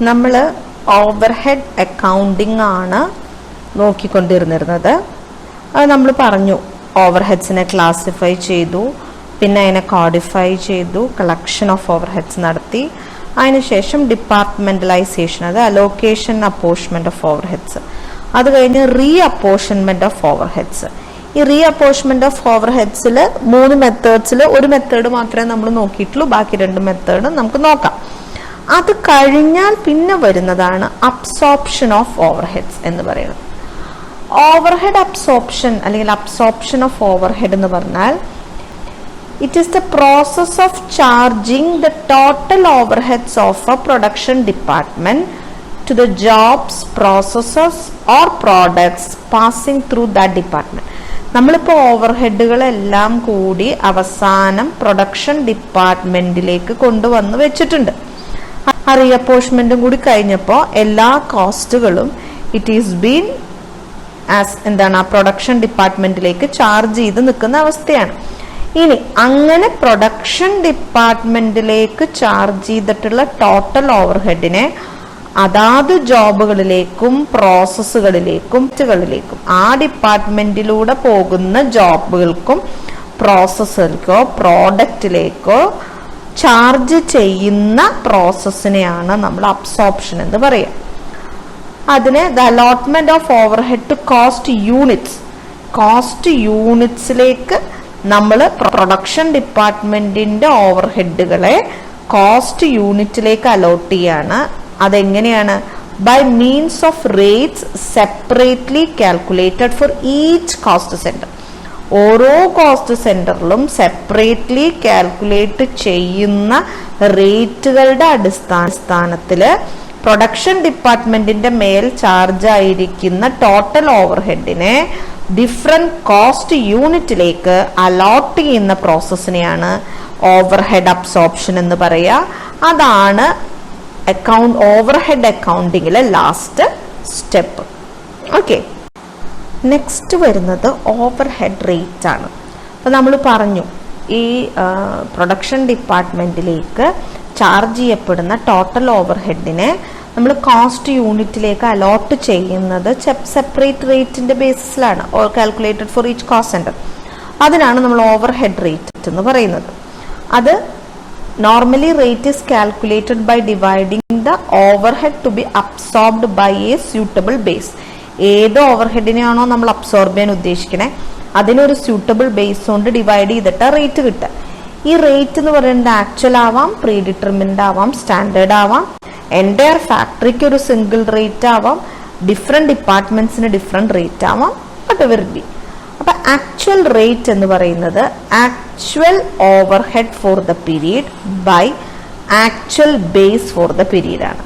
നമ്മൾ overhead accounting ആണ് നോക്കിക്കൊണ്ടിരുന്നത്. അത് നമ്മൾ പറഞ്ഞു, ഓവർഹെഡ്സിനെ ക്ലാസിഫൈ ചെയ്തു, പിന്നെ അതിനെ കോഡിഫൈ ചെയ്തു, കളക്ഷൻ ഓഫ് ഓവർഹെഡ്സ് നടത്തി, അതിനുശേഷം ഡിപ്പാർട്ട്മെന്റലൈസേഷൻ, അത് അലോക്കേഷൻ അപ്പോർഷൻമെന്റ് ഓഫ് ഓവർഹെഡ്സ്, അത് കഴിഞ്ഞ് റീ അപ്പോർഷൻമെന്റ് ഓഫ് ഓവർഹെഡ്സ്. ഈ റീ അപ്പോർഷൻമെന്റ് ഓഫ് ഓവർഹെഡ്സിൽ 3 മെത്തേഡ്സിൽ ഒരു മെത്തേഡ് മാത്രമേ നമ്മൾ നോക്കിയിട്ടുള്ളൂ, ബാക്കി 2 മെത്തേഡ് നമുക്ക് നോക്കാം. അത് കഴിഞ്ഞാൽ പിന്നെ വരുന്നതാണ് അബ്സോർപ്ഷൻ ഓഫ് ഓവർഹെഡ്സ് എന്ന് പറയുന്നത്. ഓവർഹെഡ് അബ്സോർപ്ഷൻ അല്ലെങ്കിൽ അബ്സോർപ്ഷൻ ഓഫ് ഓവർഹെഡ് എന്ന് പറഞ്ഞാൽ it is the process of charging the total overheads of a production department to the jobs, processes or products passing through that department. നമ്മളിപ്പോൾ ഓവർഹെഡുകളെല്ലാം കൂടി അവസാനം production ഡിപ്പാർട്ട്മെന്റിലേക്ക് കൊണ്ടുവന്ന് വെച്ചിട്ടുണ്ട്. ആ റീഅപ്പോർഷൻമെന്റും കൂടി കഴിഞ്ഞപ്പോൾ എല്ലാ കോസ്റ്റുകളും ഇറ്റ് ഈസ് ബീൻ ആസ് എന്താണ് ആ പ്രൊഡക്ഷൻ ഡിപ്പാർട്ട്മെന്റിലേക്ക് ചാർജ് ചെയ്ത് നിൽക്കുന്ന അവസ്ഥയാണ്. ഇനി അങ്ങനെ പ്രൊഡക്ഷൻ ഡിപ്പാർട്ട്മെന്റിലേക്ക് ചാർജ് ചെയ്തിട്ടുള്ള ടോട്ടൽ ഓവർഹെഡിനെ അതാത് ജോബുകളിലേക്കും പ്രോസസ്സുകളിലേക്കും ആ ഡിപ്പാർട്ട്മെന്റിലൂടെ പോകുന്ന ജോബുകൾക്കും പ്രോസസ്സുകൾക്കോ പ്രോഡക്റ്റിലേക്കോ ചാർജ് ചെയ്യുന്ന പ്രോസസ്സിനെയാണ് നമ്മൾ അബ്സോർപ്ഷൻ എന്ന് പറയുക. അതിന് the allotment of overhead to cost യൂണിറ്റ്സിലേക്ക് നമ്മൾ പ്രൊഡക്ഷൻ ഡിപ്പാർട്ട്മെന്റിന്റെ ഓവർഹെഡുകളെ കോസ്റ്റ് യൂണിറ്റിലേക്ക് അലോട്ട് ചെയ്യാണ്. അതെങ്ങനെയാണ്? By means of rates separately calculated for each cost centre. ഓരോ കോസ്റ്റ് സെന്ററിലും സെപ്പറേറ്റ്ലി കാൽക്കുലേറ്റ് ചെയ്യുന്ന റേറ്റുകളുടെ അടിസ്ഥാനത്തിൽ പ്രൊഡക്ഷൻ ഡിപ്പാർട്ട്മെന്റിന്റെ മേൽ ചാർജ് ആയിരിക്കുന്ന ടോട്ടൽ ഓവർഹെഡിനെ ഡിഫറെന്റ് കോസ്റ്റ് യൂണിറ്റിലേക്ക് അലോട്ട് ചെയ്യുന്ന പ്രോസസ്സിനെയാണ് ഓവർഹെഡ് അബ്സോർപ്ഷൻ എന്ന് പറയുക. അതാണ് ഓവർഹെഡ് അക്കൗണ്ടിങ്ങിലെ ലാസ്റ്റ് സ്റ്റെപ്പ്. ഓക്കെ, നെക്സ്റ്റ് വരുന്നത് ഓവർഹെഡ് റേറ്റ് ആണ്. അപ്പോൾ നമ്മൾ പറഞ്ഞു ഈ പ്രൊഡക്ഷൻ ഡിപ്പാർട്ട്മെന്റിലേക്ക് ചാർജ് ചെയ്യപ്പെടുന്ന ടോട്ടൽ ഓവർഹെഡിനെ നമ്മൾ കോസ്റ്റ് യൂണിറ്റിലേക്ക് അലോട്ട് ചെയ്യുന്നത് സെപ്പറേറ്റ് റേറ്റിന്റെ ബേസിസിലാണ്, calculated for each cost centre. അതിനാണ് നമ്മൾ ഓവർഹെഡ് റേറ്റ് എന്ന് പറയുന്നത്. അത് normally rate is calculated by dividing the overhead to be absorbed by a suitable base. ഏത് ഓവർഹെഡിനെയാണോ നമ്മൾ അബ്സോർബ് ചെയ്യാൻ ഉദ്ദേശിക്കണേ അതിനൊരു സ്യൂട്ടബിൾ ബേസ് കൊണ്ട് ഡിവൈഡ് ചെയ്തിട്ട് റേറ്റ് കിട്ടുക. ഈ റേറ്റ് എന്ന് പറയുന്നത് ആക്ച്വൽ ആവാം, പ്രീ ഡിറ്റർമിൻഡ് ആവാം, സ്റ്റാൻഡേർഡ് ആവാം, എൻറ്റയർ ഫാക്ടറിക്ക് ഒരു സിംഗിൾ റേറ്റ് ആവാം, ഡിഫറെന്റ് ഡിപ്പാർട്ട്മെന്റ്സിന് ഡിഫറെന്റ് റേറ്റ് ആവാം, വട്ടെവർ ഇറ്റ് ബി. അപ്പൊ ആക്ച്വൽ റേറ്റ് എന്ന് പറയുന്നത് actual overhead for the period by actual base for the period ആണ്.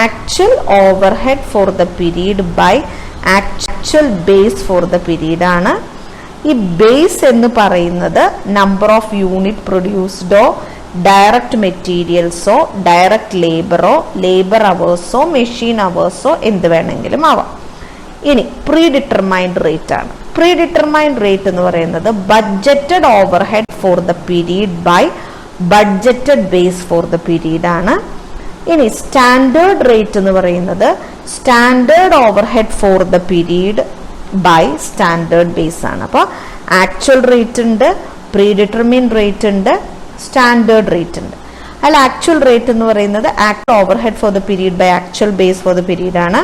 Actual overhead for the period by actual base for the period ആണ്. ഈ base എന്ന് പറയുന്നത് നമ്പർ ഓഫ് യൂണിറ്റ് പ്രൊഡ്യൂസ്ഡോ, direct മെറ്റീരിയൽസോ, ഡയറക്റ്റ് ലേബറോ, ലേബർ അവേഴ്സോ, മെഷീൻ അവേഴ്സോ എന്ത് വേണമെങ്കിലും ആവാം. ഇനി പ്രീ ഡിറ്റർമൈൻഡ് റേറ്റ് ആണ്. പ്രീ ഡിറ്റർമൈൻഡ് റേറ്റ് എന്ന് പറയുന്നത് budgeted overhead for the period by budgeted base for the period ആണ്. ഇനി സ്റ്റാൻഡേർഡ് റേറ്റ് എന്ന് പറയുന്നത് standard overhead for the period by standard base ആണ്. അപ്പോൾ ആക്ച്വൽ റേറ്റ് ഉണ്ട്, പ്രീ ഡിറ്റർമിൻഡ് റേറ്റ് ഉണ്ട്, സ്റ്റാൻഡേർഡ് റേറ്റ് ഉണ്ട്. അതിൽ ആക്ച്വൽ റേറ്റ് എന്ന് പറയുന്നത് actual overhead for the period by actual base for the period ആണ്.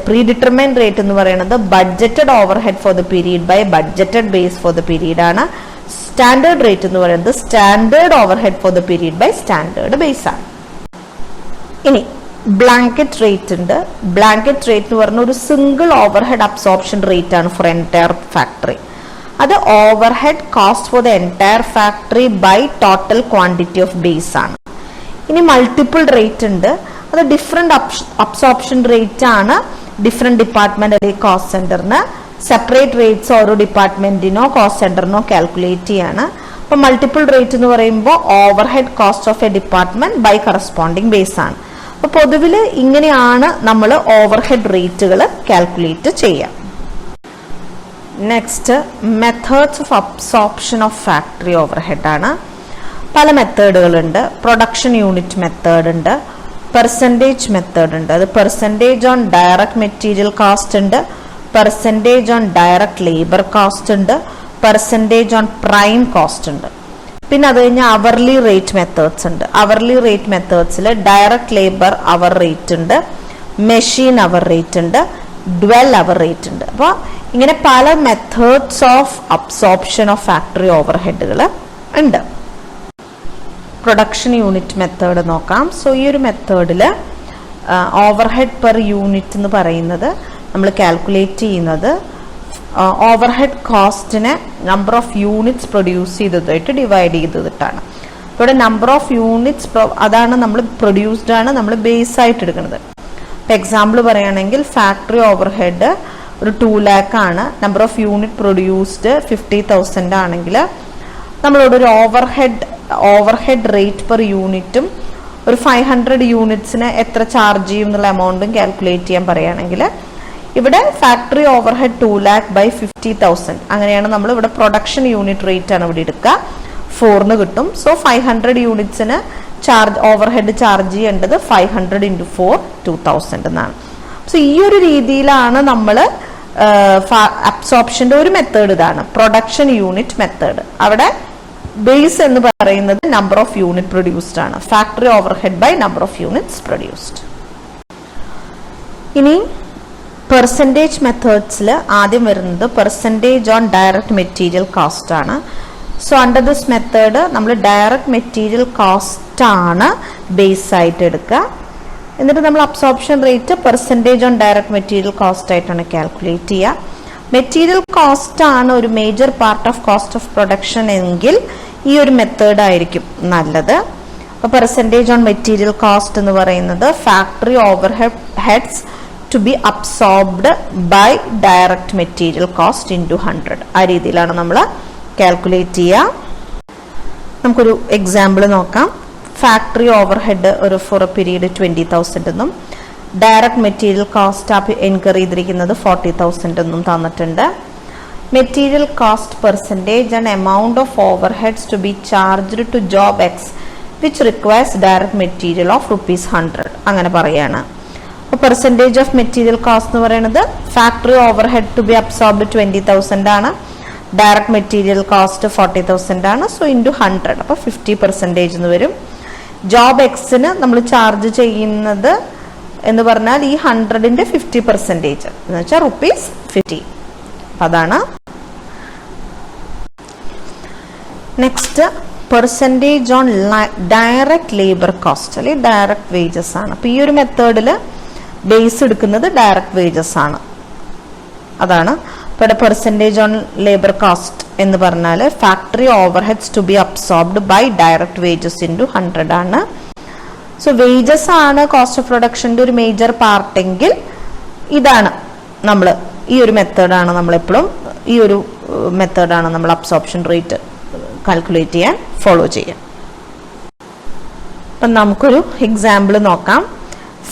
പ്രീ ഡിറ്റർമൈൻഡ് റേറ്റ് എന്ന് പറയുന്നത് budgeted overhead for the period by budgeted base for the period ആണ്. Standard rate എന്ന് പറയുന്നത് standard overhead for the period by standard base ആണ്. ഇനി blanket rate ഉണ്ട്. Blanket rate എന്ന് പറഞ്ഞ ഒരു സിംഗിൾ ഓവർഹെഡ് അബ്സോർപ്ഷൻ റേറ്റ് ആണ് ഫോർ എൻറ്റയർ ഫാക്ടറി. അത് overhead cost for the entire factory by total quantity of base ആണ്. ഇനി മൾട്ടിപ്പിൾ റേറ്റ് ഉണ്ട്. അത് ഡിഫറെന്റ് അബ്സോർപ്ഷൻ റേറ്റ് ആണ്. ഡിഫറെന്റ് ഡിപ്പാർട്ട്മെന്റ് അല്ലെങ്കിൽ കോസ്റ്റ് സെന്ററിന് സെപ്പറേറ്റ് റേറ്റ്സ് ഓരോ ഡിപ്പാർട്ട്മെന്റിനോ കോസ്റ്റ് സെന്ററിനോ കാൽക്കുലേറ്റ് ചെയ്യാണ്. അപ്പൊ മൾട്ടിപ്പിൾ റേറ്റ് എന്ന് പറയുമ്പോൾ overhead cost of a department by corresponding base ആണ്. അപ്പൊ പൊതുവിൽ ഇങ്ങനെയാണ് നമ്മൾ ഓവർഹെഡ് റേറ്റുകൾ കാൽക്കുലേറ്റ് ചെയ്യുക. Next methods of absorption of factory overhead ആണ്. പല മെത്തേഡുകളുണ്ട്. പ്രൊഡക്ഷൻ യൂണിറ്റ് മെത്തേഡ് ഉണ്ട്, പെർസെൻറ്റേജ് മെത്തേഡ് ഉണ്ട്. അത് percentage on direct material cost ഉണ്ട്, percentage on direct labour cost ഉണ്ട്, പെർസെൻറ്റേജ് ഓൺ പ്രൈം കോസ്റ്റ് ഉണ്ട്. പിന്നെ അത് കഴിഞ്ഞാൽ അവർലി റേറ്റ് മെത്തേഡ്സ് ഉണ്ട്. അവർലി റേറ്റ് മെത്തേഡ്സിൽ ഡയറക്റ്റ് ലേബർ അവർ റേറ്റ് ഉണ്ട്, മെഷീൻ അവർ റേറ്റ് ഉണ്ട്, ഡ്വെൽ അവർ റേറ്റ് ഉണ്ട്. അപ്പോൾ ഇങ്ങനെ പല methods of absorption of factory ഓവർ ഹെഡുകൾ ഉണ്ട്. പ്രൊഡക്ഷൻ യൂണിറ്റ് മെത്തേഡ് നോക്കാം. സോ ഈ ഒരു മെത്തേഡിൽ ഓവർ ഹെഡ് പെർ യൂണിറ്റ് എന്ന് പറയുന്നത് നമ്മൾ കാൽക്കുലേറ്റ് ചെയ്യുന്നത് ഓവർ ഹെഡ് കോസ്റ്റിനെ നമ്പർ ഓഫ് യൂണിറ്റ്സ് പ്രൊഡ്യൂസ് ചെയ്തതായിട്ട് ഡിവൈഡ് ചെയ്തിട്ടാണ്. ഇവിടെ നമ്പർ ഓഫ് യൂണിറ്റ്സ് അതാണ് നമ്മൾ പ്രൊഡ്യൂസ്ഡ് ആണ് നമ്മൾ ബേസ് ആയിട്ട് എടുക്കുന്നത്. ഇപ്പോൾ എക്സാമ്പിൾ പറയുകയാണെങ്കിൽ ഫാക്ടറി ഓവർ ഹെഡ് ഒരു 2 lakh ആണ്, നമ്പർ ഓഫ് യൂണിറ്റ് പ്രൊഡ്യൂസ്ഡ് 50,000 ആണെങ്കിൽ നമ്മളോട് ഒരു ഓവർ ഹെഡ് റേറ്റ് പെർ യൂണിറ്റും ഒരു 500 യൂണിറ്റ്സിന് എത്ര ചാർജ് ചെയ്യും എന്നുള്ള എമൗണ്ടും കാൽക്കുലേറ്റ് ചെയ്യാൻ പറയുകയാണെങ്കിൽ ഇവിടെ factory over head 2 lakh by 50,000 അങ്ങനെയാണ് നമ്മൾ ഇവിടെ പ്രൊഡക്ഷൻ യൂണിറ്റ് റേറ്റ് ആണ് ഇവിടെ എടുക്കുക, 4 കിട്ടും. സോ 500 യൂണിറ്റ്സിന് ഓവർ ഹെഡ് ചാർജ് ചെയ്യേണ്ടത് 500 into 4 2000 എന്നാണ്. സോ ഈ ഒരു രീതിയിലാണ് നമ്മൾ അബ്സോർപ്ഷന്റെ ഒരു മെത്തേഡ് ഇതാണ് പ്രൊഡക്ഷൻ യൂണിറ്റ് മെത്തേഡ്. അവിടെ ബേസ് എന്ന് പറയുന്നത് നമ്പർ ഓഫ് യൂണിറ്റ് പ്രൊഡ്യൂസ്ഡ് ആണ്, factory overhead by number of units produced. ഇനി പെർസെൻറ്റേജ് മെത്തേഡ്സിൽ ആദ്യം വരുന്നത് percentage on direct material cost ആണ്. സോ അണ്ടർ ദിസ് മെത്തേഡ് നമ്മൾ ഡയറക്റ്റ് മെറ്റീരിയൽ കോസ്റ്റ് ആണ് ബേസ് ആയിട്ട് എടുക്കുക. എന്നിട്ട് നമ്മൾ absorption rate percentage on direct material cost ആയിട്ടാണ് കാൽക്കുലേറ്റ് ചെയ്യുക. മെറ്റീരിയൽ കോസ്റ്റ് ആണ് ഒരു major part of cost of production എങ്കിൽ ഈ ഒരു മെത്തേഡ് ആയിരിക്കും നല്ലത്. അപ്പോൾ പെർസെൻറ്റേജ് ഓൺ മെറ്റീരിയൽ കോസ്റ്റ് എന്ന് പറയുന്നത് factory overheads to be absorbed by direct material cost into 100 ആ രീതിയിലാണ് നമ്മൾ കാൽക്കുലേറ്റ് ചെയ്യുക. നമുക്കൊരു എക്സാമ്പിൾ നോക്കാം. ഫാക്ടറി ഓവർ ഹെഡ് ഒരു ഫോർ എ പീരീഡ് 20,000 എന്നും ഡയറക്റ്റ് മെറ്റീരിയൽ കോസ്റ്റ് എൻകർ ചെയ്തിരിക്കുന്നത് 40,000 എന്നും തന്നിട്ടുണ്ട്. Material cost percentage and amount of overheads to be charged to job X which requires direct material of ₹100 അങ്ങനെ പറയാണ്. അപ്പോൾ പെർസെൻറ്റേജ് ഓഫ് മെറ്റീരിയൽ കോസ്റ്റ് എന്ന് പറയുന്നത് factory overhead to be absorbed 20,000 ആണ്, direct material cost 40,000 ആണ്. So into 100 അപ്പോൾ 50% എന്ന് വരും. ജോബ് എക്സിന് നമ്മൾ ചാർജ് ചെയ്യുന്നത് എന്ന് പറഞ്ഞാൽ ഈ 100ന്റെ 50% എന്ന് വെച്ചാൽ ₹50. അതാണ്. Next percentage on direct labour cost അല്ലെങ്കിൽ ഡയറക്റ്റ് വേജസ് ആണ്. അപ്പോൾ ഈ ഒരു മെത്തേഡിൽ ബേസ് എടുക്കുന്നത് ഡയറക്റ്റ് വേജസ് ആണ്. അതാണ് ഇവിടെ പെർസെൻറ്റേജ് ഓൺ ലേബർ കോസ്റ്റ് എന്ന് പറഞ്ഞാൽ factory overheads to be absorbed by direct wages into 100 ആണ്. സോ വേജസ് ആണ് കോസ്റ്റ് ഓഫ് പ്രൊഡക്ഷൻ്റെ ഒരു മേജർ പാർട്ടെങ്കിൽ ഇതാണ് നമ്മൾ ഈ ഒരു മെത്തേഡാണ് നമ്മളെപ്പോഴും ഈ ഒരു മെത്തേഡാണ് നമ്മൾ അബ്സോർപ്ഷൻ റേറ്റ് കാൽക്കുലേറ്റ് ചെയ്യാൻ ഫോളോ ചെയ്യാം. അപ്പം നമുക്കൊരു എക്സാമ്പിൾ നോക്കാം.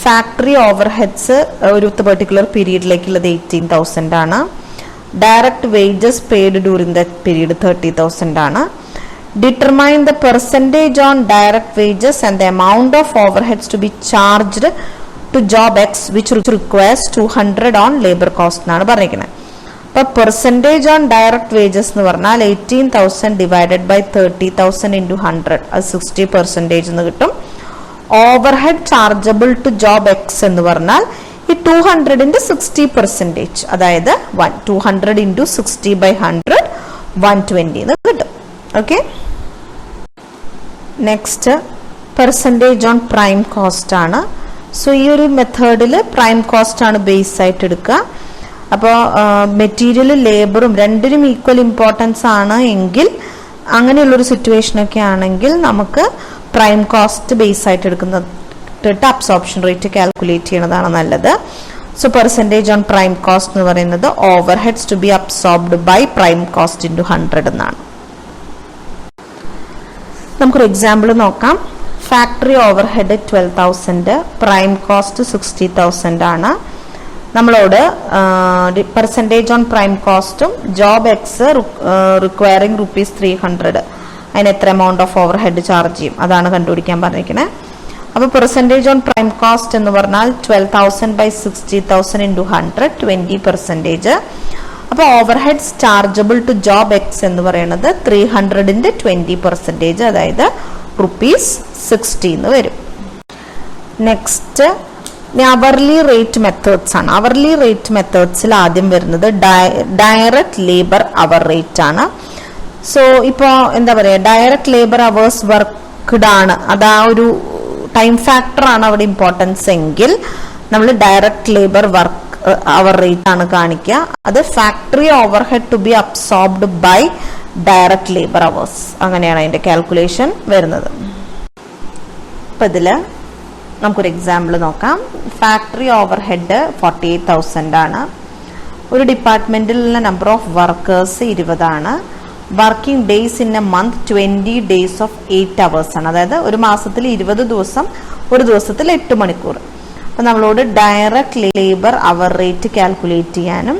ഫാക്ടറി ഓവർ ഹെഡ്സ് ഒരു പെർട്ടിക്കുലർ പീരീഡിലേക്കുള്ളത് 18,000 ആണ്. Direct wages paid during the period 30,000 ആണ്. Determine the percentage on direct wages and the amount of overheads to be charged to job X which requires 200 on labor cost എന്നാണ് പറഞ്ഞിരിക്കുന്നത്. അപ്പോൾ percentage on direct wages എന്ന് പറഞ്ഞാൽ 18,000 divided by 30,000 into 100 അത് 60% എന്ന് കിട്ടും. Overhead chargeable to job X എന്ന് പറഞ്ഞാൽ ഈ 200ന്റെ 60% അതായത് 200 ഇൻറ്റു 60 ബൈ 100 120 എന്ന് കിട്ടും. Okay, next percentage on prime cost ആണ്. സോ ഈ ഒരു മെത്തേഡിൽ പ്രൈം കോസ്റ്റ് ആണ് ബേസ് ആയിട്ട് എടുക്കുക. അപ്പോൾ മെറ്റീരിയൽ ലേബറും രണ്ടിനും ഈക്വൽ ഇമ്പോർട്ടൻസ് ആണ് എങ്കിൽ അങ്ങനെയുള്ളൊരു സിറ്റുവേഷനൊക്കെ ആണെങ്കിൽ നമുക്ക് പ്രൈം കോസ്റ്റ് ബേസ് ആയിട്ട് എടുക്കുന്നിട്ട് അബ്സോർപ്ഷൻ റേറ്റ് കാൽക്കുലേറ്റ് ചെയ്യുന്നതാണ് നല്ലത്. So percentage on prime cost എന്ന് പറയുന്നത് overheads to be absorbed by prime cost into 100 എന്നാണ്. നമുക്കൊരു എക്സാമ്പിൾ നോക്കാം. Factory overhead 12,000, prime cost 60,000 ആണ്. നമ്മളോട് പെർസെൻറ്റേജ് ഓൺ പ്രൈം കോസ്റ്റും ജോബ് എക്സ് റിക്വയറിംഗ് ₹300 അതിന് എത്ര amount of overhead charge ചെയ്യും അതാണ് കണ്ടുപിടിക്കാൻ പറഞ്ഞിരിക്കുന്നത്. അപ്പോൾ പെർസെൻറ്റേജ് ഓൺ പ്രൈം കോസ്റ്റ് എന്ന് പറഞ്ഞാൽ 12,000 by 60,000 into 100 20%. അപ്പോൾ overheads chargeable to job X എന്ന് പറയുന്നത് 300ന്റെ 20%, അതായത് ₹60 എന്ന് വരും. നെക്സ്റ്റ് അവർലി റേറ്റ് മെത്തേഡ്സ് ആണ്. അവർലി റേറ്റ് മെത്തേഡ്സിൽ ആദ്യം വരുന്നത് ഡയറക്റ്റ് ലേബർ അവർ റേറ്റ് ആണ്. സോ ഇപ്പോൾ എന്താ പറയുക, ഡയറക്റ്റ് ലേബർ അവേഴ്സ് വർക്ക്ഡ് ആണ്, അത് ആ ഒരു ടൈം ഫാക്ടർ ആണ് അവിടെ ഇമ്പോർട്ടൻസ് എങ്കിൽ നമ്മൾ direct labour work hour rate ആണ് കാണിക്കുക. അത് factory overhead to be absorbed by direct labour hours, അങ്ങനെയാണ് അതിന്റെ കാൽക്കുലേഷൻ വരുന്നത്. അപ്പൊ ഇതില് നമുക്കൊരു എക്സാമ്പിൾ നോക്കാം. ഫാക്ടറി ഓവർ ഹെഡ് 48,000 ആണ്. ഒരു ഡിപ്പാർട്ട്മെന്റിലുള്ള നമ്പർ ഓഫ് വർക്കേഴ്സ് 20 ആണ്. Working days in A month 20 days of 8 hours ആണ്. അതായത് ഒരു മാസത്തിൽ 20 ദിവസം, ഒരു ദിവസത്തിൽ 8 മണിക്കൂർ. അപ്പം നമ്മളോട് direct labour hour rate calculate ചെയ്യാനും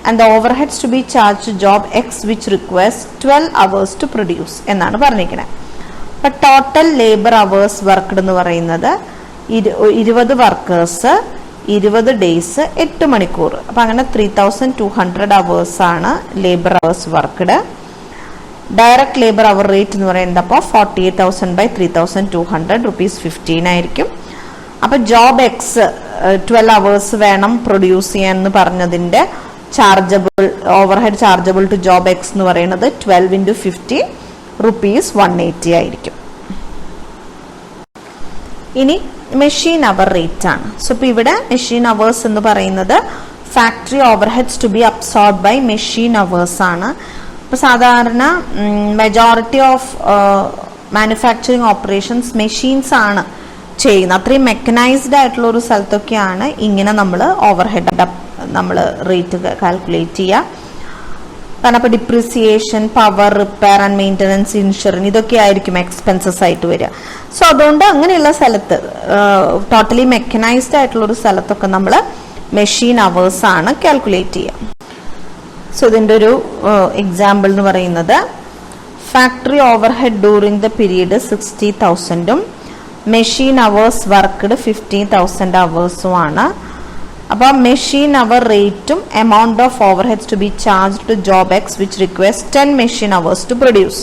and the overheads to be charge job X which requires 12 hours to produce എന്നാണ് പറഞ്ഞിരിക്കുന്നത്. അപ്പം ടോട്ടൽ ലേബർ അവേഴ്സ് വർക്ക്ഡ് എന്ന് പറയുന്നത് 20 വർക്കേഴ്സ് 20 ഡേയ്സ് 8 മണിക്കൂർ. അപ്പം അങ്ങനെ 3,200 hours ആണ് labour hours worked. Direct labour hour rate എന്ന് പറയുന്നത് അപ്പോൾ 48,000 by 3,200 ₹15 ആയിരിക്കും. അപ്പം ജോബ് എക്സ് 12 hours വേണം പ്രൊഡ്യൂസ് ചെയ്യാൻ എന്ന് പറഞ്ഞതിൻ്റെ chargeable overhead chargeable to job X എന്ന് പറയുന്നത് 12 into 15 ₹180 ആയിരിക്കും. ഇനി മെഷീൻ അവർ റേറ്റ് ആണ്. സോ ഇപ്പോൾ ഇവിടെ മെഷീൻ അവേഴ്സ് എന്ന് പറയുന്നത് factory overheads to be absorb by machine hours ആണ്. ഇപ്പോൾ സാധാരണ majority of manufacturing operations machines ആണ് ചെയ്യുന്നത്. അത്രയും മെക്കനൈസ്ഡ് ആയിട്ടുള്ള ഒരു സ്ഥലത്തൊക്കെയാണ് ഇങ്ങനെ നമ്മൾ ഓവർ ഹെഡ് നമ്മൾ റേറ്റ് കാൽക്കുലേറ്റ് ചെയ്യുക. കാരണം അപ്പോൾ depreciation, power, repair and maintenance, insurance ഇതൊക്കെ ആയിരിക്കും എക്സ്പെൻസസ് ആയിട്ട് വരിക. സോ അതുകൊണ്ട് അങ്ങനെയുള്ള സ്ഥലത്ത് ടോട്ടലി മെക്കനൈസ്ഡ് ആയിട്ടുള്ള ഒരു സ്ഥലത്തൊക്കെ നമ്മൾ മെഷീൻ അവേഴ്സ് ആണ് കാൽക്കുലേറ്റ് ചെയ്യുക. സോ ഇതിൻ്റെ ഒരു എക്സാമ്പിൾ എന്ന് പറയുന്നത് factory overhead during the period 60,000 machine hours worked 15,000 hours ആണ്. അപ്പോൾ മെഷീൻ അവർ റേറ്റും amount of overheads to be charge to job X which requires 10 machine hours to produce,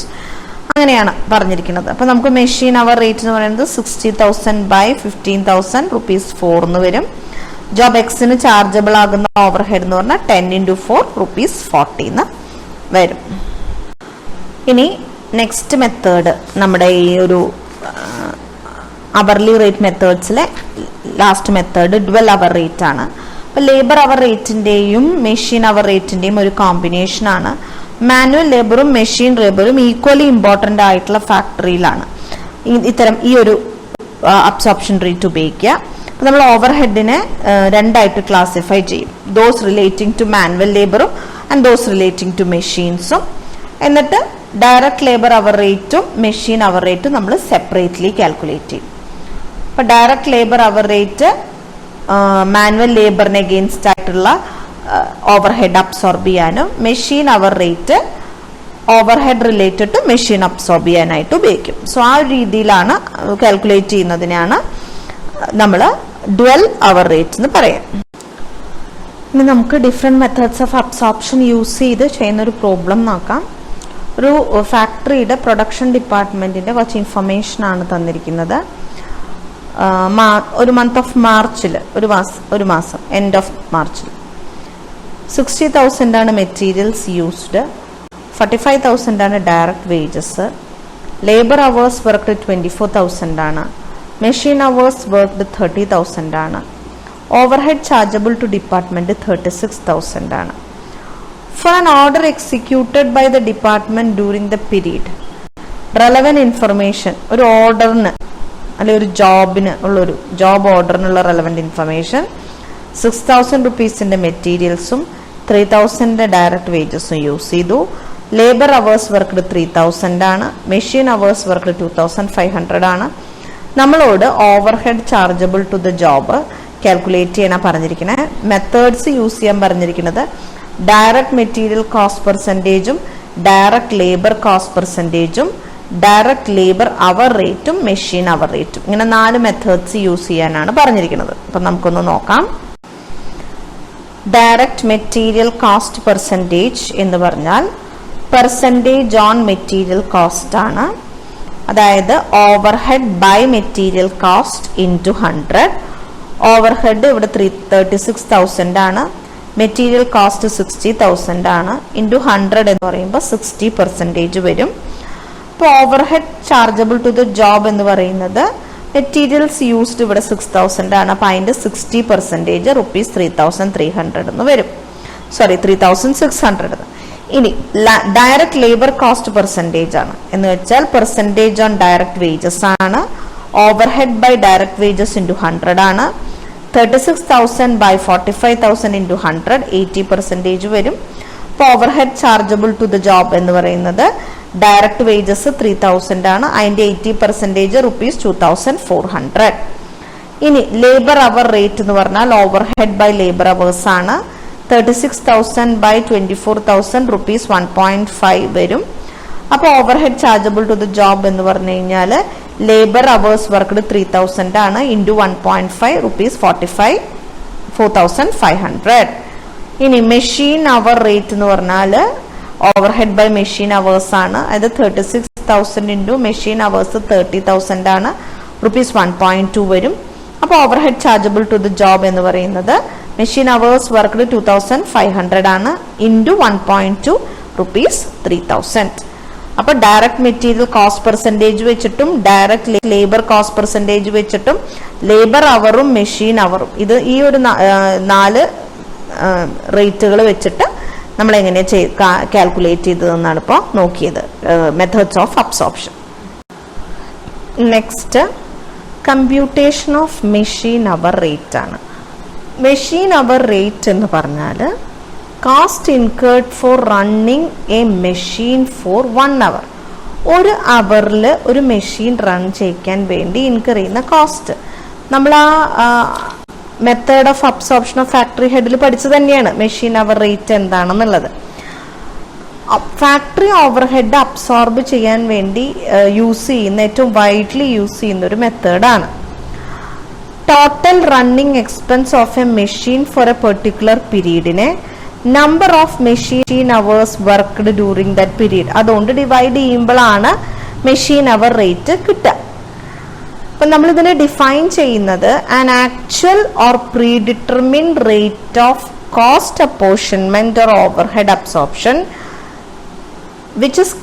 അങ്ങനെയാണ് പറഞ്ഞിരിക്കുന്നത്. അപ്പോൾ നമുക്ക് മെഷീൻ അവർ റേറ്റ് എന്ന് പറയുന്നത് 60,000 by 15,000 ₹4 എന്ന് വരും. ജോബ് എക്സിന് ചാർജബിൾ ആകുന്ന ഓവർ ഹെഡ് എന്ന് പറഞ്ഞാൽ 10 into 4 ₹40 എന്ന് വരും. ഇനി നെക്സ്റ്റ് മെത്തേഡ് നമ്മുടെ ഈ ഒരു അവർലി റേറ്റ് മെത്തേഡ്സിലെ last method dual hour rate ആണ്. അപ്പോൾ ലേബർ അവർ റേറ്റിൻ്റെയും മെഷീൻ അവർ റേറ്റിൻ്റെയും ഒരു കോമ്പിനേഷൻ ആണ്. മാനുവൽ ലേബറും മെഷീൻ ലേബറും ഈക്വലി ഇമ്പോർട്ടൻ്റ് ആയിട്ടുള്ള ഫാക്ടറിയിലാണ് ഇത്തരം ഈ ഒരു അബ്സോർപ്ഷൻ റേറ്റ് ഉപയോഗിക്കുക. അപ്പോൾ നമ്മൾ ഓവർ ഹെഡിനെ രണ്ടായിട്ട് ക്ലാസിഫൈ ചെയ്യും, ദോസ് റിലേറ്റിംഗ് ടു മാനുവൽ ലേബറും ആൻഡ് ദോസ് റിലേറ്റിംഗ് ടു മെഷീൻസും. എന്നിട്ട് ഡയറക്റ്റ് ലേബർ അവർ റേറ്റും മെഷീൻ അവർ റേറ്റും നമ്മൾ സെപ്പറേറ്റ്ലി കാൽക്കുലേറ്റ് ചെയ്യും. അപ്പോൾ direct labour hour rate manual ലേബറിന് എഗെയിൻസ്റ്റ് ആയിട്ടുള്ള ഓവർ ഹെഡ് അബ്സോർബ് ചെയ്യാനും machine hour rate overhead related to machine absorb ചെയ്യാനായിട്ട് ഉപയോഗിക്കും. സോ ആ ഒരു രീതിയിലാണ് കാൽക്കുലേറ്റ് ചെയ്യുന്നതിനാണ് നമ്മൾ ഡ്വൽ അവർ റേറ്റ് എന്ന് പറയാം. ഇനി നമുക്ക് different methods of absorption use ചെയ്ത് ചെയ്യുന്നൊരു പ്രോബ്ലം നോക്കാം. ഒരു ഫാക്ടറിയുടെ പ്രൊഡക്ഷൻ ഡിപ്പാർട്ട്മെൻറ്റിൻ്റെ കുറച്ച് ഇൻഫർമേഷനാണ് തന്നിരിക്കുന്നത്. ഒരു മന്ത് ഓഫ് മാർച്ചിൽ ഒരു മാസം എൻഡ് ഓഫ് മാർച്ചിൽ 60,000 ആണ് മെറ്റീരിയൽസ് യൂസ്ഡ്, 45,000 ആണ് direct wages, labour hours worked 24,000 ആണ്, മെഷീൻ അവേഴ്സ് വർക്ക്ഡ് 30,000 ആണ്, overhead chargeable to department 36,000 ആണ്. For an order executed by the department during the period, relevant information ഒരു ഓർഡറിന് അല്ലെങ്കിൽ ഒരു ജോബിന് ഉള്ളൊരു ജോബ് ഓർഡറിനുള്ള റെലവൻറ്റ് ഇൻഫർമേഷൻ 6,000 rupeesൻ്റെ മെറ്റീരിയൽസും 3,000 ഡയറക്റ്റ് വേജസും യൂസ് ചെയ്തു. ലേബർ അവേഴ്സ് വർക്ക്ഡ് 3,000 ആണ്, മെഷീൻ അവേഴ്സ് വർക്ക്ഡ് 2,500 ആണ്. നമ്മളോട് overhead chargeable to the job calculate ചെയ്യാൻ പറഞ്ഞിരിക്കുന്നത്. മെത്തേഡ്സ് യൂസ് ചെയ്യാൻ പറഞ്ഞിരിക്കുന്നത് ഡയറക്റ്റ് മെറ്റീരിയൽ കോസ്റ്റ് പെർസെൻറ്റേജും ഡയറക്റ്റ് ലേബർ കോസ്റ്റ് പെർസെൻറ്റേജും ഡയറക്റ്റ് ലേബർ അവർ റേറ്റും മെഷീൻ അവർ റേറ്റും. ഇങ്ങനെ 4 മെത്തേഡ്സ് യൂസ് ചെയ്യാനാണ് പറഞ്ഞിരിക്കുന്നത്. അപ്പം നമുക്കൊന്ന് നോക്കാം. ഡയറക്റ്റ് മെറ്റീരിയൽ കോസ്റ്റ് പെർസെൻറ്റേജ് എന്ന് പറഞ്ഞാൽ പെർസെൻറ്റേജ് ഓൺ മെറ്റീരിയൽ കോസ്റ്റ് ആണ്. അതായത് overhead by material cost into 100. Overhead ഇവിടെ 36,000 ആണ്, മെറ്റീരിയൽ കോസ്റ്റ് 60,000 ആണ്, ഇൻറ്റു 100 എന്ന് പറയുമ്പോൾ 60% വരും. ഇപ്പോൾ overhead chargeable to the job എന്ന് പറയുന്നത് മെറ്റീരിയൽസ് യൂസ്ഡ് ഇവിടെ 6,000 ആണ്. അപ്പോൾ അതിൻ്റെ 60% റുപ്പീസ് 3,300 എന്ന് വരും. 3,600. ഇനി ഡയറക്റ്റ് ലേബർ കോസ്റ്റ് പെർസെൻറ്റേജ് ആണ് എന്ന് വെച്ചാൽ പെർസെൻറ്റേജ് ഓൺ ഡയറക്റ്റ് വേജസ് ആണ്. Overhead by direct wages into 100 ആണ്. 36,000 ബൈ 45,000 ഇൻറ്റു 100 80% വരും. അപ്പോൾ overhead chargeable to the job എന്ന് പറയുന്നത് ഡയറക്റ്റ് വേജസ് 3,000 ആണ്, അതിൻ്റെ 80% റുപ്പീസ് 2,400. ഇനി ലേബർ അവർ റേറ്റ് എന്ന് പറഞ്ഞാൽ ഓവർഹെഡ് ബൈ ലേബർ അവേഴ്സ് ആണ്. 36,000 ബൈ 24,000 റുപ്പീസ് 1.5 വരും. അപ്പോൾ overhead chargeable to the job എന്ന് പറഞ്ഞു കഴിഞ്ഞാൽ ലേബർ അവേഴ്സ് വർക്ക്ഡ് 3,000 ആണ്, ഇൻറ്റു 1.5 റുപ്പീസ് 4,500. ഇനി മെഷീൻ അവർ റേറ്റ് എന്ന് പറഞ്ഞാൽ ഓവർഹെഡ് ബൈ മെഷീൻ അവേഴ്സ് ആണ്. അതായത് 36,000 ഇൻറ്റു മെഷീൻ അവേഴ്സ് 30,000 ആണ്, റുപ്പീസ് 1.2 വരും. അപ്പോൾ overhead chargeable to the job എന്ന് പറയുന്നത് മെഷീൻ അവേഴ്സ് വർക്ക്ഡ് 2,500 ആണ്, ഇൻറ്റു 1.2 റുപ്പീസ് 3,000. അപ്പോൾ ഡയറക്റ്റ് മെറ്റീരിയൽ കോസ്റ്റ് പെർസെൻറ്റേജ് വെച്ചിട്ടും ഡയറക്റ്റ് ലേബർ കോസ്റ്റ് പെർസെൻറ്റേജ് വെച്ചിട്ടും ലേബർ അവറും മെഷീൻ അവറും ഈ ഒരു 4 റേറ്റുകൾ വെച്ചിട്ട് നമ്മൾ എങ്ങനെയാണ് കാൽക്കുലേറ്റ് ചെയ്തതെന്നാണ് ഇപ്പോൾ നോക്കിയത്. Methods of absorption. Next computation of machine hour rate ആണ്. മെഷീൻ അവർ റേറ്റ് എന്ന് പറഞ്ഞാൽ cost incurred four running A machine four 1 hour. ഒരു അവറിൽ ഒരു മെഷീൻ റൺ ചെയ്യിക്കാൻ വേണ്ടി ഇൻകർ ചെയ്യുന്ന കോസ്റ്റ് നമ്മൾ ആ method of absorption of factory ഹെഡിൽ പഠിച്ചു തന്നെയാണ് മെഷീൻ അവർ റേറ്റ് എന്താണെന്നുള്ളത്. ഫാക്ടറി ഓവർഹെഡ് അബ്സോർബ് ചെയ്യാൻ വേണ്ടി യൂസ് ചെയ്യുന്ന ഏറ്റവും വൈഡ്ലി യൂസ് ചെയ്യുന്ന ഒരു മെത്തേഡാണ്. Total running expense of a machine for a particular പീരീഡിനെ number of machine hours worked during that period അതുകൊണ്ട് ഡിവൈഡ് ചെയ്യുമ്പോഴാണ് മെഷീൻ അവർ റേറ്റ് കിട്ടുക. അപ്പം നമ്മൾ ഇതിനെ ഡിഫൈൻ ചെയ്യുന്നത് an actual or predetermined rate of cost apportionment or overhead absorption which is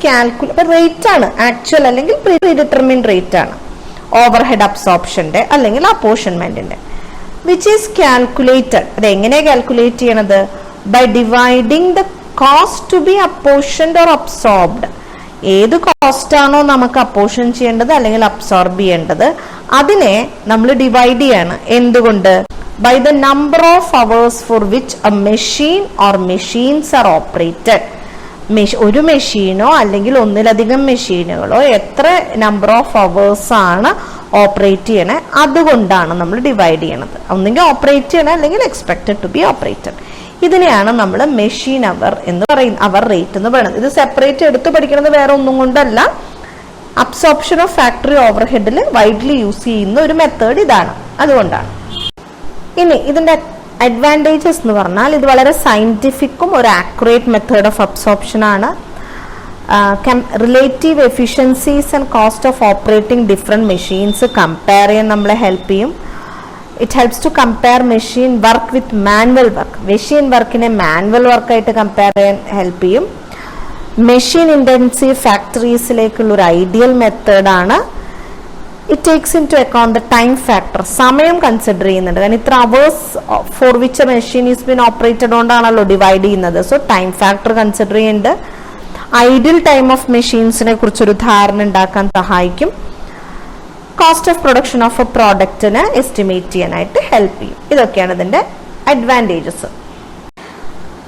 rate ആണ്, actual അല്ലെങ്കിൽ പ്രീ ഡിറ്റർമിൻ റേറ്റ് ആണ് ഓവർഹെഡ് അബ്സോർപ്ഷന്റെ അല്ലെങ്കിൽ അപ്പോർഷൻമെന്റിന്റെ, വിച്ച് ഈസ് കാൽക്കുലേറ്റഡ്. അത് എങ്ങനെയാണ് കാൽക്കുലേറ്റ് ചെയ്യണത്? By dividing the cost to be apportioned or absorbed. ഏത് കോസ്റ്റ് ആണോ നമുക്ക് അപ്പോർഷൻ ചെയ്യേണ്ടത് അല്ലെങ്കിൽ അബ്സോർബ് ചെയ്യേണ്ടത് അതിനെ നമ്മൾ ഡിവൈഡ് ചെയ്യാണ്. എന്തുകൊണ്ട്? By the number of hours for which a machine or machines are operated. ഒരു മെഷീനോ അല്ലെങ്കിൽ ഒന്നിലധികം മെഷീനുകളോ എത്ര നമ്പർ ഓഫ് അവേഴ്സ് ആണ് ഓപ്പറേറ്റ് ചെയ്യണേ അതുകൊണ്ടാണ് നമ്മൾ ഡിവൈഡ് ചെയ്യണത്. ഒന്നെങ്കിൽ ഓപ്പറേറ്റ് ചെയ്യണേ അല്ലെങ്കിൽ എക്സ്പെക്റ്റഡ് ടു ബി ഓപ്പറേറ്റഡ്. ഇതിനെയാണ് നമ്മൾ മെഷീൻ അവർ എന്ന് പറയുന്നത്, അവർ റേറ്റ് എന്ന് പറയുന്നത്. ഇത് സെപ്പറേറ്റ് എടുത്ത് പഠിക്കുന്നത് വേറെ ഒന്നും കൊണ്ടല്ല, അബ്സോർപ്ഷൻ ഓഫ് ഫാക്ടറി ഓവർഹെഡിൽ വൈഡ്ലി യൂസ് ചെയ്യുന്ന ഒരു മെത്തേഡ് ഇതാണ്, അതുകൊണ്ടാണ്. ഇനി ഇതിന്റെ അഡ്വാൻറ്റേജസ് എന്ന് പറഞ്ഞാൽ ഇത് വളരെ സയന്റിഫിക്കും ഒരു ആക്യുറേറ്റ് മെത്തേഡ് ഓഫ് അബ്സോർപ്ഷൻ ആണ്. Relative efficiencies and cost of operating different machines compare ചെയ്യാൻ നമ്മളെ ഹെൽപ്പ് ചെയ്യും. It helps to compare machine work with manual work. Machine വർക്കിനെ മാനുവൽ വർക്കായിട്ട് കമ്പയർ ചെയ്യാൻ ഹെൽപ്പ് ചെയ്യും. മെഷീൻ ഇൻറ്റൻസീവ് ഫാക്ടറീസിലേക്കുള്ള ഒരു ഐഡിയൽ മെത്തേഡാണ്. It takes into account the time factor. സമയം കൺസിഡർ ചെയ്യുന്നുണ്ട്, കാരണം ഇത്ര hours for which a machine is been operated കൊണ്ടാണല്ലോ ഡിവൈഡ് ചെയ്യുന്നത്. സോ ടൈം ഫാക്ടർ കൺസിഡർ ചെയ്യുന്നുണ്ട്. ഐഡിയൽ ടൈം ഓഫ് മെഷീൻസിനെ കുറിച്ചൊരു ധാരണ ഉണ്ടാക്കാൻ സഹായിക്കും. Cost of production of a പ്രോഡക്റ്റിന് എസ്റ്റിമേറ്റ് ചെയ്യാനായിട്ട് ഹെൽപ്പ് ചെയ്യും. ഇതൊക്കെയാണ് ഇതിന്റെ അഡ്വാൻറ്റേജസ്.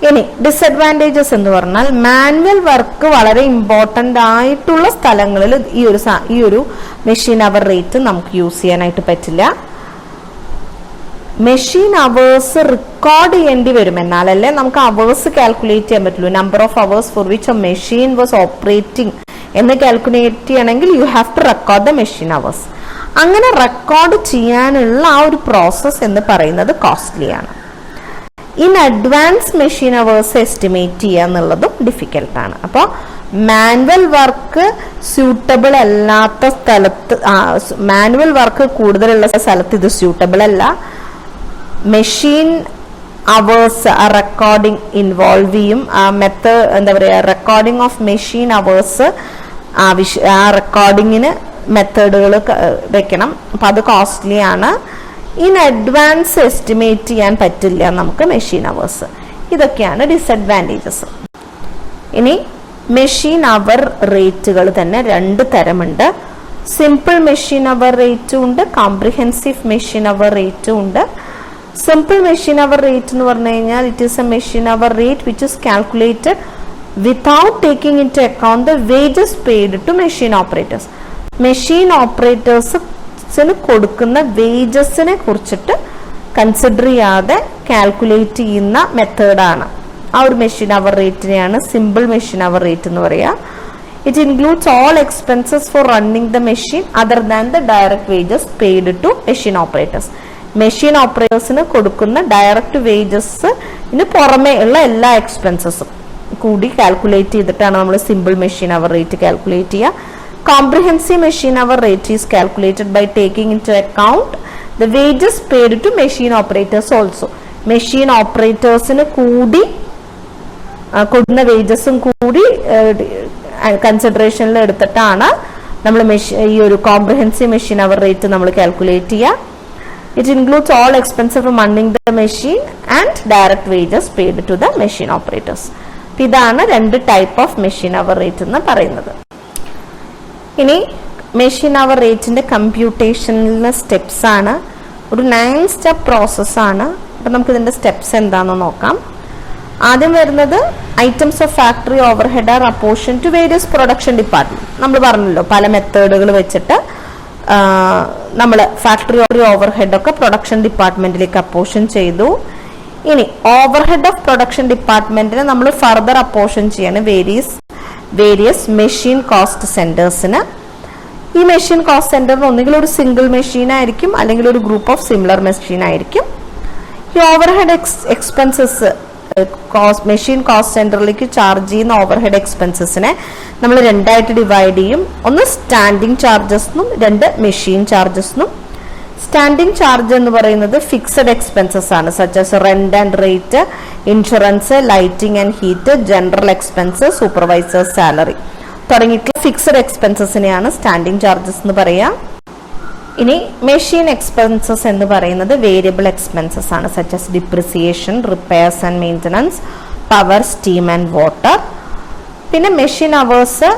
ഇനി ഡിസഡ്വാൻറ്റേജസ് എന്ന് പറഞ്ഞാൽ മാനുവൽ വർക്ക് വളരെ ഇമ്പോർട്ടൻ്റ് ആയിട്ടുള്ള സ്ഥലങ്ങളിൽ ഈ ഒരു മെഷീൻ അവർ റേറ്റ് നമുക്ക് യൂസ് ചെയ്യാനായിട്ട് പറ്റില്ല. മെഷീൻ അവേഴ്സ് റെക്കോർഡ് ചെയ്യേണ്ടി വരും, എന്നാലല്ലേ നമുക്ക് അവേഴ്സ് കാൽക്കുലേറ്റ് ചെയ്യാൻ പറ്റുള്ളൂ. Number of hours for which a machine was operating എന്ന് കാൽക്കുലേറ്റ് ചെയ്യണമെങ്കിൽ you have to record the machine hours. അങ്ങനെ റെക്കോർഡ് ചെയ്യാനുള്ള ആ ഒരു പ്രോസസ്സ് എന്ന് പറയുന്നത് കോസ്റ്റ്ലി ആണ്. In advance machine hours estimate ചെയ്യുക എന്നുള്ളതും ഡിഫിക്കൽട്ടാണ്. അപ്പോൾ മാനുവൽ വർക്ക് സ്യൂട്ടബിൾ അല്ലാത്ത സ്ഥലത്ത്, മാനുവൽ വർക്ക് കൂടുതലുള്ള സ്ഥലത്ത് ഇത് സ്യൂട്ടബിൾ അല്ല. മെഷീൻ അവേഴ്സ് റെക്കോർഡിംഗ് ഇൻവോൾവ് ചെയ്യും. എന്താ പറയുക, റെക്കോർഡിംഗ് ഓഫ് മെഷീൻ അവേഴ്സ് ആ റെക്കോർഡിങ്ങിന് മെത്തേഡുകൾ വെക്കണം. അപ്പം അത് കോസ്റ്റ്ലി ആണ്. ഇൻ അഡ്വാൻസ് എസ്റ്റിമേറ്റ് ചെയ്യാൻ പറ്റില്ല നമുക്ക് മെഷീൻ അവേഴ്സ്. ഇതൊക്കെയാണ് ഡിസഡ്വാൻറ്റേജസ്. ഇനി മെഷീൻ അവർ റേറ്റുകൾ തന്നെ 2 തരമുണ്ട്. സിമ്പിൾ മെഷീൻ അവർ റേറ്റും ഉണ്ട്, കോംപ്രിഹെൻസീവ് മെഷീൻ അവർ റേറ്റും ഉണ്ട്. സിമ്പിൾ മെഷീൻ അവർ റേറ്റ് എന്ന് പറഞ്ഞു കഴിഞ്ഞാൽ it is a machine hour rate which is calculated without taking into account the wages paid to machine operators. Machine ഓപ്പറേറ്റേഴ്സിന് കൊടുക്കുന്ന വേജസിനെ കുറിച്ചിട്ട് കൺസിഡർ ചെയ്യാതെ കാൽക്കുലേറ്റ് ചെയ്യുന്ന മെത്തേഡാണ്. ആ ഒരു മെഷീൻ അവർ റേറ്റിനെയാണ് സിമ്പിൾ മെഷീൻ അവർ റേറ്റ് എന്ന് പറയുക. It includes all expenses for running the machine other than the direct wages paid to machine operators. Machine ഓപ്പറേറ്റേഴ്സിന് കൊടുക്കുന്ന ഡയറക്റ്റ് വേജസിന് പുറമേ ഉള്ള എല്ലാ എക്സ്പെൻസസും കൂടി കാൽക്കുലേറ്റ് ചെയ്തിട്ടാണ് നമ്മൾ simple machine hour rate calculate ചെയ്യുക. Comprehensive machine hour rate is calculated by taking into account the wages paid to machine operators also. Machine ഓപ്പറേറ്റേഴ്സിന് കൂടി കൊടുക്കുന്ന വേജസും കൂടി കൺസിഡറേഷനിൽ എടുത്തിട്ടാണ് നമ്മൾ ഈ ഒരു കോംപ്രിഹെൻസീവ് മെഷീൻ അവർ റേറ്റ് നമ്മൾ കാൽക്കുലേറ്റ് ചെയ്യുക. It includes all expenses for running the machine and direct wages paid to the machine operators. ഇതാണ് 2 type of machine hour rate എന്ന് പറയുന്നത്. ഇനി മെഷീൻ അവർ റേറ്റിന്റെ കമ്പ്യൂട്ടേഷനിലെ സ്റ്റെപ്സ് ആണ്. ഒരു 9 സ്റ്റെപ്പ് പ്രോസസ്സാണ്. അപ്പം നമുക്ക് ഇതിന്റെ സ്റ്റെപ്സ് എന്താണെന്ന് നോക്കാം. ആദ്യം വരുന്നത് items of factory overhead are apportion to various production department. നമ്മൾ പറഞ്ഞല്ലോ പല മെത്തേഡുകൾ വെച്ചിട്ട് നമ്മൾ ഫാക്ടറി ഓവർ ഹെഡ് ഒക്കെ പ്രൊഡക്ഷൻ ഡിപ്പാർട്ട്മെന്റിലേക്ക് അപ്പോർഷൻ ചെയ്തു. ഇനി ഓവർ ഹെഡ് ഓഫ് പ്രൊഡക്ഷൻ ഡിപ്പാർട്ട്മെന്റിന് നമ്മൾ ഫർദർ അപ്പോർഷൻ ചെയ്യാണ് വേരിയസ് മെഷീൻ കോസ്റ്റ് സെന്റേഴ്സിന്. ഈ മെഷീൻ കോസ്റ്റ് സെന്ററിന് ഒന്നുകിൽ ഒരു സിംഗിൾ മെഷീൻ ആയിരിക്കും അല്ലെങ്കിൽ ഒരു ഗ്രൂപ്പ് ഓഫ് സിമിലർ മെഷീൻ ആയിരിക്കും. ഈ over head expenses machine cost സെന്ററിലേക്ക് ചാർജ് ചെയ്യുന്ന ഓവർ ഹെഡ് എക്സ്പെൻസസിനെ നമ്മൾ 2ആയിട്ട് ഡിവൈഡ് ചെയ്യും. ഒന്ന് സ്റ്റാൻഡിങ് ചാർജസ്ന്നും 2 മെഷീൻ ചാർജസ്ന്നും. സ്റ്റാൻഡിങ് ചാർജ് എന്ന് പറയുന്നത് ഫിക്സഡ് എക്സ്പെൻസസ് ആണ്, such as rent and rate, insurance, lighting and heat, general expense, supervisor salary തുടങ്ങിയിട്ടുള്ള ഫിക്സഡ് എക്സ്പെൻസസിനെയാണ് സ്റ്റാൻഡിങ് ചാർജസ് എന്ന് പറയുക. ഇനി മെഷീൻ എക്സ്പെൻസസ് എന്ന് പറയുന്നത് വേരിയബിൾ എക്സ്പെൻസസ് ആണ്, such as depreciation, repairs and maintenance, power, steam and water. പിന്നെ machine hours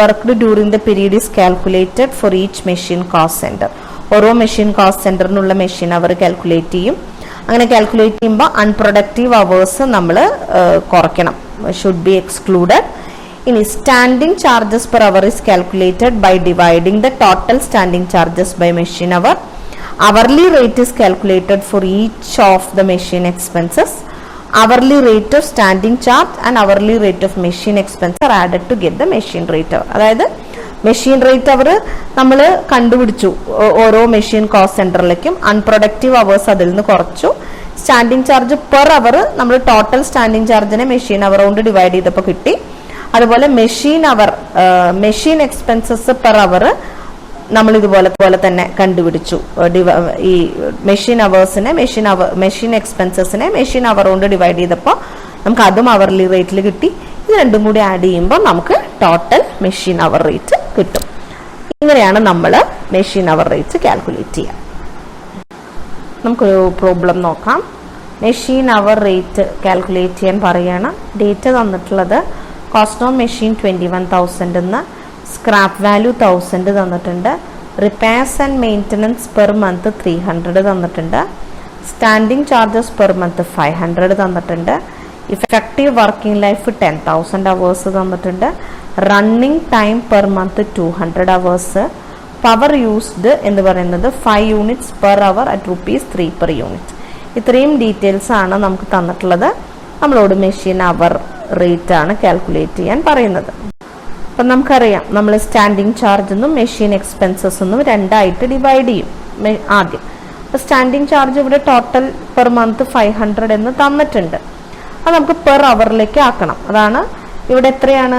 worked during the period is calculated for each machine cost centre. ഓരോ machine cost സെന്ററിനുള്ള machine hour calculate ചെയ്യും. അങ്ങനെ calculate ചെയ്യുമ്പോൾ unproductive hours നമ്മൾ കുറയ്ക്കണം, should be excluded. ഇനി standing charges per hour is calculated by dividing the total standing charges by machine hour. Hourly rate is calculated for each of the machine expenses. Hourly rate of standing charge and hourly rate of machine expense R added to get the machine rate hour. അതായത് machine rate hour നമ്മൾ കണ്ടുപിടിച്ചു ഓരോ machine cost സെന്ററിലേക്കും, unproductive hours അതിൽ നിന്ന് കുറച്ചു. Standing charge per hour നമ്മൾ total standing ചാർജിനെ മെഷീൻ അവർ കൊണ്ട് ഡിവൈഡ് ചെയ്തപ്പോൾ കിട്ടി. അതുപോലെ മെഷീൻ എക്സ്പെൻസസ് പെർ അവർ നമ്മൾ ഇതുപോലെ തന്നെ കണ്ടുപിടിച്ചു. ഈ മെഷീൻ അവേഴ്സിനെ മെഷീൻ എക്സ്പെൻസസിനെ മെഷീൻ അവർ കൊണ്ട് ഡിവൈഡ് ചെയ്തപ്പോൾ നമുക്ക് അതും അവർലി റേറ്റിൽ കിട്ടി. ഇത് രണ്ടും കൂടി ആഡ് ചെയ്യുമ്പോൾ നമുക്ക് ടോട്ടൽ മെഷീൻ അവർ റേറ്റ് കിട്ടും. ഇങ്ങനെയാണ് നമ്മൾ മെഷീൻ അവർ റേറ്റ് കാൽക്കുലേറ്റ് ചെയ്യുക. നമുക്കൊരു പ്രോബ്ലം നോക്കാം. മെഷീൻ അവർ റേറ്റ് കാൽക്കുലേറ്റ് ചെയ്യാൻ പറയുകയാണ്. ഡേറ്റ തന്നിട്ടുള്ളത് കോസ്റ്റ് ഓഫ് മെഷീൻ 21,000 എന്ന്, സ്ക്രാപ്പ് വാല്യൂ 1000 തന്നിട്ടുണ്ട്, repairs and maintenance per month 300 തന്നിട്ടുണ്ട്, സ്റ്റാൻഡിംഗ് ചാർജസ് പെർ മന്ത് 500 തന്നിട്ടുണ്ട്, ഇഫക്റ്റീവ് വർക്കിംഗ് ലൈഫ് 10,000 അവേഴ്സ് തന്നിട്ടുണ്ട്, running time per month 200 hours, power used എന്ന് പറയുന്നത് 5 units per hour at ₹3 per unit. ഇത്രയും details ആണ് നമുക്ക് തന്നിട്ടുള്ളത്. നമ്മളോട് മെഷീൻ അവർ റേറ്റ് ആണ് കാൽക്കുലേറ്റ് ചെയ്യാൻ പറയുന്നത്. അപ്പം നമുക്കറിയാം നമ്മൾ സ്റ്റാൻഡിങ് ചാർജ് എന്നും മെഷീൻ എക്സ്പെൻസസ് എന്നും രണ്ടായിട്ട് ഡിവൈഡ് ചെയ്യും ആദ്യം. അപ്പോൾ സ്റ്റാൻഡിങ് ചാർജ് ഇവിടെ ടോട്ടൽ പെർ മന്ത് 500 എന്ന് തന്നിട്ടുണ്ട്. അത് നമുക്ക് പെർ അവറിലേക്ക് ആക്കണം. അതാണ് ഇവിടെ എത്രയാണ്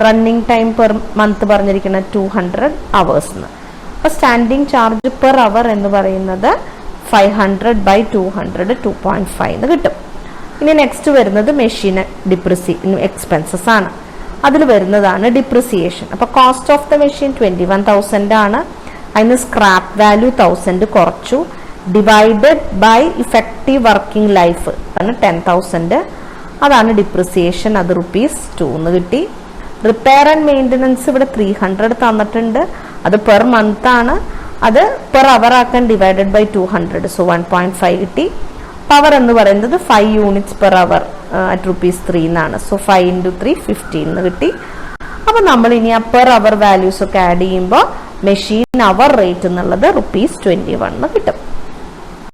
റണ്ണിങ് ടൈം പെർ മന്ത് പറഞ്ഞിരിക്കുന്നത് 200 hours എന്ന്. അപ്പോൾ സ്റ്റാൻഡിങ് ചാർജ് പെർ അവർ എന്ന് പറയുന്നത് 500/200 2.5 എന്ന് കിട്ടും. ഇനി നെക്സ്റ്റ് വരുന്നത് മെഷീൻ എക്സ്പെൻസസ് ആണ്. അതിൽ വരുന്നതാണ് ഡിപ്രിസിയേഷൻ. അപ്പോൾ കോസ്റ്റ് ഓഫ് ദ മെഷീൻ 21,000 ആണ്. അതിന് സ്ക്രാപ്പ് വാല്യൂ 1000 കുറച്ചു, divided by effective working life ആണ് 10,000. അതാണ് ഡിപ്രിസിയേഷൻ. അത് ₹2 എന്ന് കിട്ടി. റിപ്പയർ ആൻഡ് മെയിൻ്റനൻസ് ഇവിടെ 300 തന്നിട്ടുണ്ട്. അത് പെർ മന്ത് ആണ്. അത് പെർ അവർ ആക്കാൻ ഡിവൈഡഡ് ബൈ 200, സോ 1.5 കിട്ടി. പവർ എന്ന് പറയുന്നത് 5 units per hour അറ്റ് ₹3 എന്നാണ്. സോ 5 × 3 15 എന്ന് കിട്ടി. അപ്പൊ നമ്മൾ ഇനി ആ പെർ അവർ വാല്യൂസ് ഒക്കെ ആഡ് ചെയ്യുമ്പോൾ മെഷീൻ അവർ റേറ്റ് എന്നുള്ളത് ₹21 എന്ന് കിട്ടും.